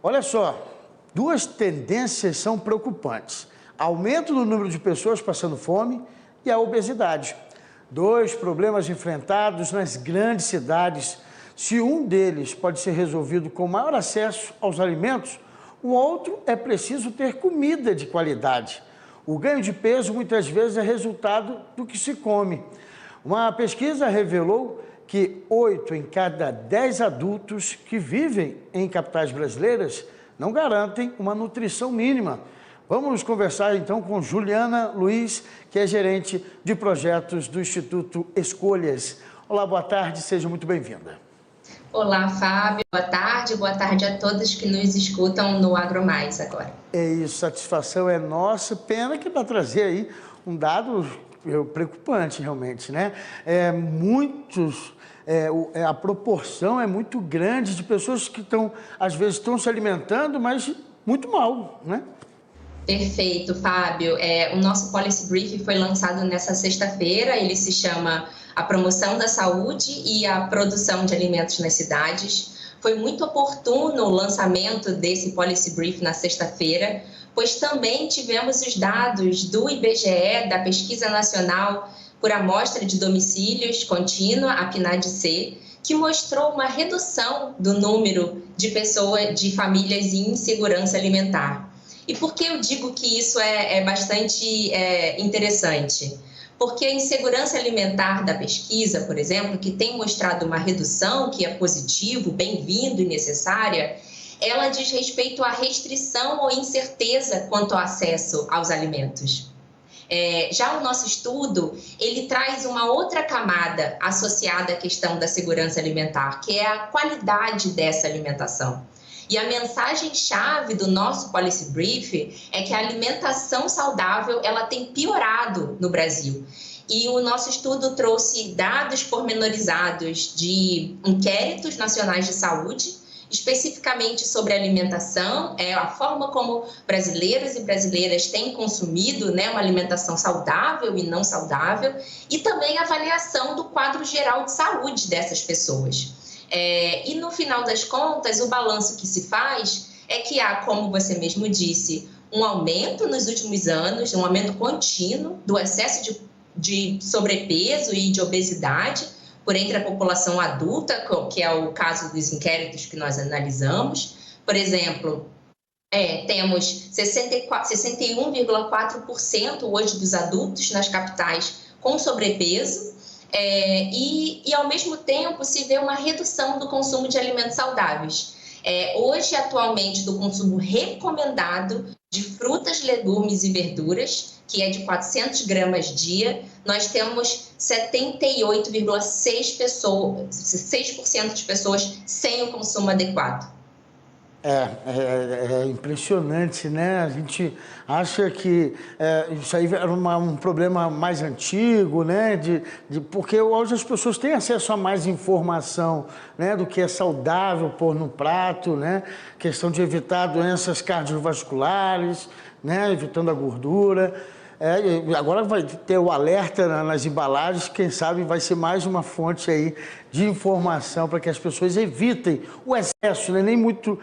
Olha só, duas tendências são preocupantes: aumento do número de pessoas passando fome e a obesidade. Dois problemas enfrentados nas grandes cidades. Se um deles pode ser resolvido com maior acesso aos alimentos, o outro é preciso ter comida de qualidade. O ganho de peso muitas vezes é resultado do que se come. Uma pesquisa revelou que 8 em cada 10 adultos que vivem em capitais brasileiras não garantem uma nutrição mínima. Vamos conversar então com Juliana Luiz, que é gerente de projetos do Instituto Escolhas. Olá, boa tarde, seja muito bem-vinda. Olá, Fábio, boa tarde a todos que nos escutam no AgroMais agora. É isso, satisfação é nossa, pena que para trazer aí um dado preocupante realmente, né? A proporção é muito grande de pessoas que às vezes estão se alimentando, mas muito mal, né? Perfeito, Fábio. O nosso Policy Brief foi lançado nessa sexta-feira, ele se chama A Promoção da Saúde e a Produção de Alimentos nas Cidades. Foi muito oportuno o lançamento desse Policy Brief na sexta-feira, pois também tivemos os dados do IBGE, da Pesquisa Nacional por Amostra de Domicílios Contínua, a PNAD-C, que mostrou uma redução do número de famílias em insegurança alimentar. E por que eu digo que isso é bastante interessante? Porque a insegurança alimentar da pesquisa, por exemplo, que tem mostrado uma redução, que é positivo, bem-vindo e necessária, ela diz respeito à restrição ou incerteza quanto ao acesso aos alimentos. Já o nosso estudo, ele traz uma outra camada associada à questão da segurança alimentar, que é a qualidade dessa alimentação. E a mensagem-chave do nosso Policy Brief é que a alimentação saudável ela tem piorado no Brasil. E o nosso estudo trouxe dados pormenorizados de inquéritos nacionais de saúde, especificamente sobre alimentação, a forma como brasileiros e brasileiras têm consumido, né, uma alimentação saudável e não saudável, e também a avaliação do quadro geral de saúde dessas pessoas. E no final das contas, o balanço que se faz é que há, como você mesmo disse, um aumento nos últimos anos, um aumento contínuo do excesso de sobrepeso e de obesidade por entre a população adulta, que é o caso dos inquéritos que nós analisamos. Por exemplo, temos 61,4% hoje dos adultos nas capitais com sobrepeso, e ao mesmo tempo se vê uma redução do consumo de alimentos saudáveis. Hoje, atualmente, do consumo recomendado de frutas, legumes e verduras, que é de 400 gramas dia, nós temos 78,6% de pessoas sem o consumo adequado. É impressionante, né? A gente acha que isso aí era um problema mais antigo, né? Porque hoje as pessoas têm acesso a mais informação, né? Do que é saudável pôr no prato, né? Questão de evitar doenças cardiovasculares, né? Evitando a gordura. Agora vai ter o alerta nas embalagens, quem sabe vai ser mais uma fonte aí de informação para que as pessoas evitem o excesso, né? Nem muito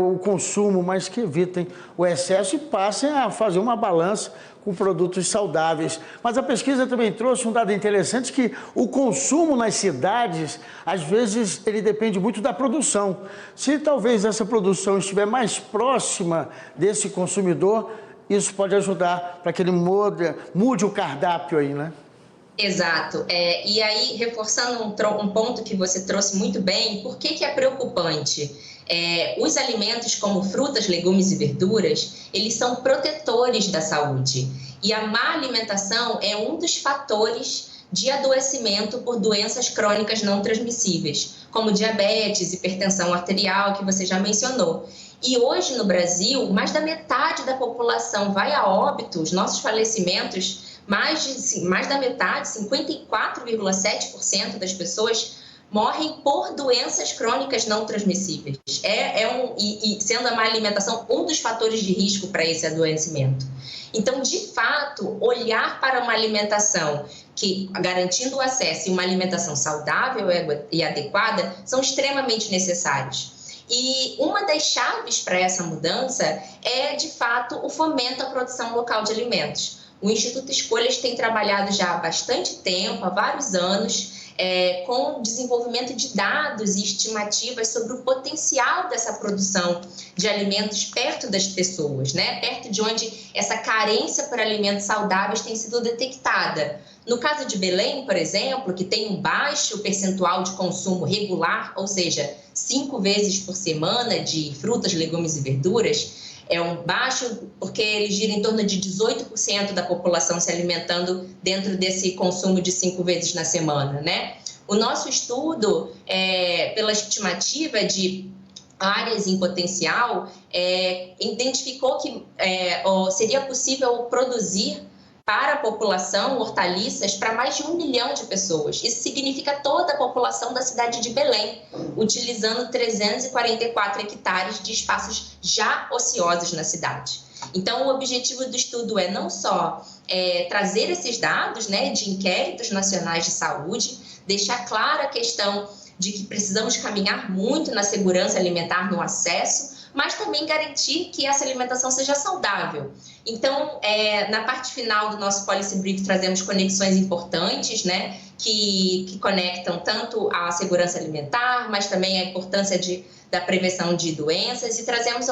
o consumo, mas que evitem o excesso e passem a fazer uma balança com produtos saudáveis. Mas a pesquisa também trouxe um dado interessante, que o consumo nas cidades, às vezes, ele depende muito da produção. Se talvez essa produção estiver mais próxima desse consumidor, isso pode ajudar para que ele mude o cardápio aí, né? Exato. E aí, reforçando um ponto que você trouxe muito bem, por que é preocupante? Os alimentos como frutas, legumes e verduras, eles são protetores da saúde. E a má alimentação é um dos fatores de adoecimento por doenças crônicas não transmissíveis, como diabetes, hipertensão arterial, que você já mencionou. E hoje no Brasil, mais da metade da população vai a óbito, os nossos falecimentos, mais da metade, 54,7% das pessoas morrem por doenças crônicas não transmissíveis. E sendo a má alimentação um dos fatores de risco para esse adoecimento. Então, de fato, olhar para uma alimentação que, garantindo o acesso e uma alimentação saudável e adequada, são extremamente necessários. E uma das chaves para essa mudança é, de fato, o fomento à produção local de alimentos. O Instituto Escolhas tem trabalhado já há bastante tempo, há vários anos, com o desenvolvimento de dados e estimativas sobre o potencial dessa produção de alimentos perto das pessoas, né? Perto de onde essa carência por alimentos saudáveis tem sido detectada. No caso de Belém, por exemplo, que tem um baixo percentual de consumo regular, ou seja, 5 vezes por semana de frutas, legumes e verduras, é um baixo porque ele gira em torno de 18% da população se alimentando dentro desse consumo de 5 vezes na semana, né? O nosso estudo, pela estimativa de áreas em potencial, identificou que seria possível produzir para a população hortaliças para mais de 1 milhão de pessoas. Isso significa toda a população da cidade de Belém, utilizando 344 hectares de espaços já ociosos na cidade. Então, o objetivo do estudo é não só trazer esses dados, né, de inquéritos nacionais de saúde, deixar clara a questão de que precisamos caminhar muito na segurança alimentar, no acesso, mas também garantir que essa alimentação seja saudável. Então, na parte final do nosso Policy Brief, trazemos conexões importantes, né, que conectam tanto a segurança alimentar, mas também a importância da prevenção de doenças, e trazemos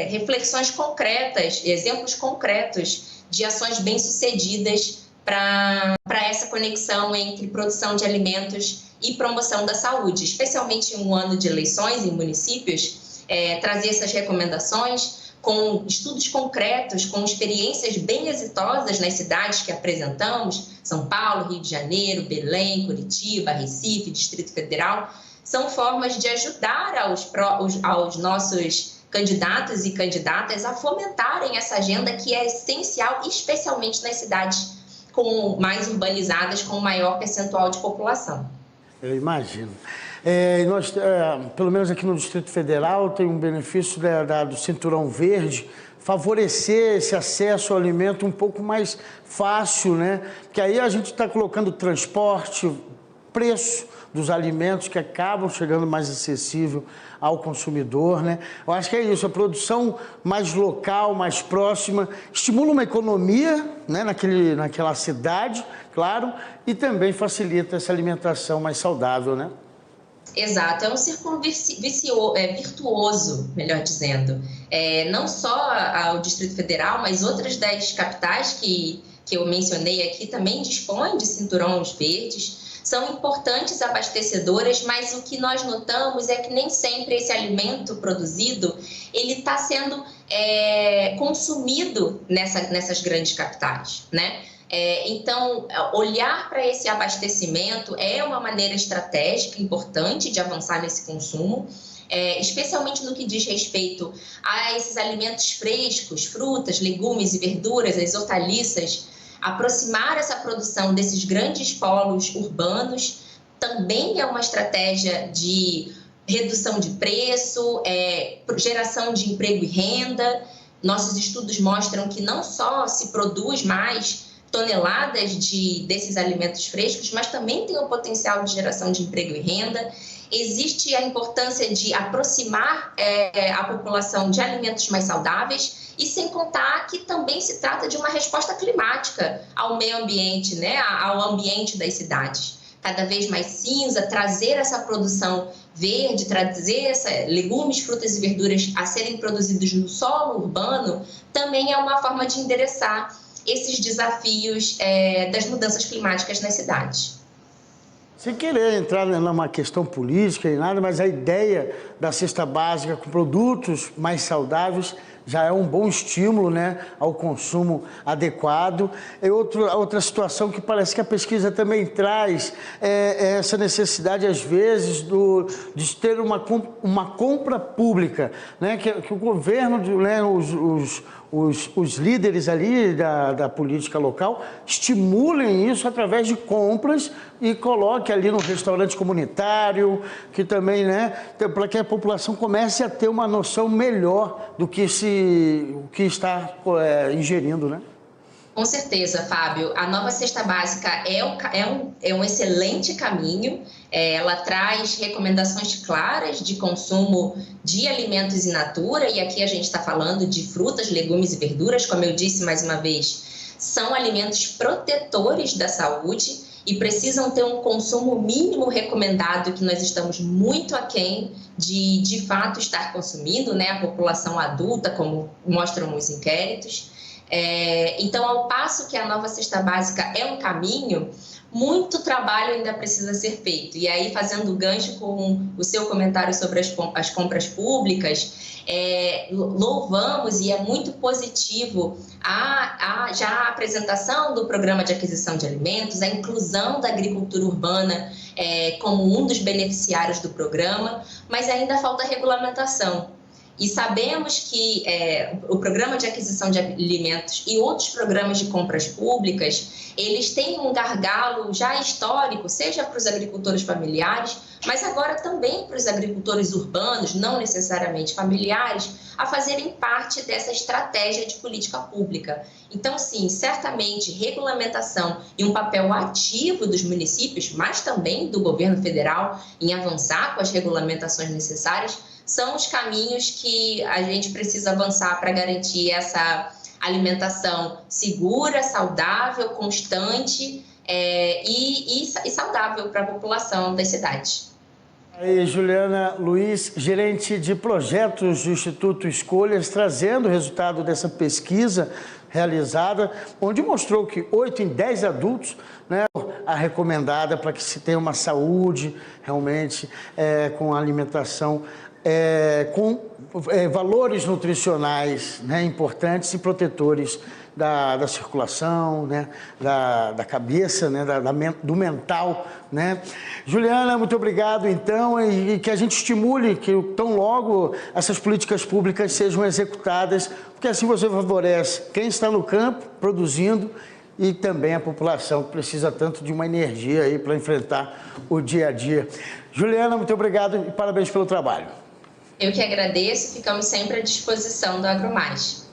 reflexões concretas, exemplos concretos de ações bem-sucedidas para essa conexão entre produção de alimentos e promoção da saúde, especialmente em um ano de eleições em municípios, trazer essas recomendações com estudos concretos, com experiências bem exitosas nas cidades que apresentamos, São Paulo, Rio de Janeiro, Belém, Curitiba, Recife, Distrito Federal, são formas de ajudar aos nossos candidatos e candidatas a fomentarem essa agenda que é essencial, especialmente nas cidades mais urbanizadas, com maior percentual de população. Eu imagino. Nós, pelo menos aqui no Distrito Federal, tem um benefício do Cinturão Verde, favorecer esse acesso ao alimento um pouco mais fácil, né? Porque aí a gente está colocando transporte, preço dos alimentos que acabam chegando mais acessível ao consumidor, né? Eu acho que é isso, a produção mais local, mais próxima, estimula uma economia, né, naquela cidade, claro, e também facilita essa alimentação mais saudável, né? Exato, é um círculo virtuoso, melhor dizendo. Não só o Distrito Federal, mas outras 10 capitais que eu mencionei aqui também dispõem de cinturões verdes. São importantes abastecedoras, mas o que nós notamos é que nem sempre esse alimento produzido ele está sendo consumido nessas grandes capitais, né? Então, olhar para esse abastecimento é uma maneira estratégica importante de avançar nesse consumo, especialmente no que diz respeito a esses alimentos frescos, frutas, legumes e verduras, as hortaliças. Aproximar essa produção desses grandes polos urbanos também é uma estratégia de redução de preço, geração de emprego e renda. Nossos estudos mostram que não só se produz mais toneladas desses alimentos frescos, mas também tem o potencial de geração de emprego e renda. Existe a importância de aproximar a população de alimentos mais saudáveis, e sem contar que também se trata de uma resposta climática ao meio ambiente, né? Ao ambiente das cidades. Cada vez mais cinza, trazer essa produção verde, trazer legumes, frutas e verduras a serem produzidos no solo urbano, também é uma forma de endereçar esses desafios das mudanças climáticas nas cidades. Sem querer entrar numa questão política e nada, mas a ideia da cesta básica com produtos mais saudáveis já é um bom estímulo, né, ao consumo adequado. Outra situação que parece que a pesquisa também traz é essa necessidade, às vezes, de ter uma compra pública, né, que o governo, né, os líderes ali da política local estimulem isso através de compras e coloque ali no restaurante comunitário, que também, né, para que a população comece a ter uma noção melhor do que está ingerindo, né? Com certeza, Fábio. A nova cesta básica é um excelente caminho. Ela traz recomendações claras de consumo de alimentos in natura, e aqui a gente está falando de frutas, legumes e verduras, como eu disse mais uma vez, são alimentos protetores da saúde e precisam ter um consumo mínimo recomendado, que nós estamos muito aquém de fato estar consumindo, né? A população adulta, como mostram os inquéritos. Então, ao passo que a nova cesta básica é um caminho, muito trabalho ainda precisa ser feito. E aí, fazendo gancho com o seu comentário sobre as compras públicas, louvamos, e é muito positivo já a apresentação do programa de aquisição de alimentos, a inclusão da agricultura urbana como um dos beneficiários do programa, mas ainda falta regulamentação. E sabemos que o programa de aquisição de alimentos e outros programas de compras públicas, eles têm um gargalo já histórico, seja para os agricultores familiares, mas agora também para os agricultores urbanos, não necessariamente familiares, a fazerem parte dessa estratégia de política pública. Então, sim, certamente regulamentação e um papel ativo dos municípios, mas também do governo federal em avançar com as regulamentações necessárias, são os caminhos que a gente precisa avançar para garantir essa alimentação segura, saudável, constante e saudável para a população das cidades. Aí, Juliana Luiz, gerente de projetos do Instituto Escolhas, trazendo o resultado dessa pesquisa realizada, onde mostrou que 8 em 10 adultos, né, a recomendada para que se tenha uma saúde realmente com alimentação com valores nutricionais, né, importantes e protetores da circulação, né, da cabeça, né, do mental, né. Juliana, muito obrigado, então, e que a gente estimule que tão logo essas políticas públicas sejam executadas, porque assim você favorece quem está no campo produzindo e também a população que precisa tanto de uma energia aí para enfrentar o dia a dia. Juliana, muito obrigado e parabéns pelo trabalho. Eu que agradeço, ficamos sempre à disposição do AgroMais.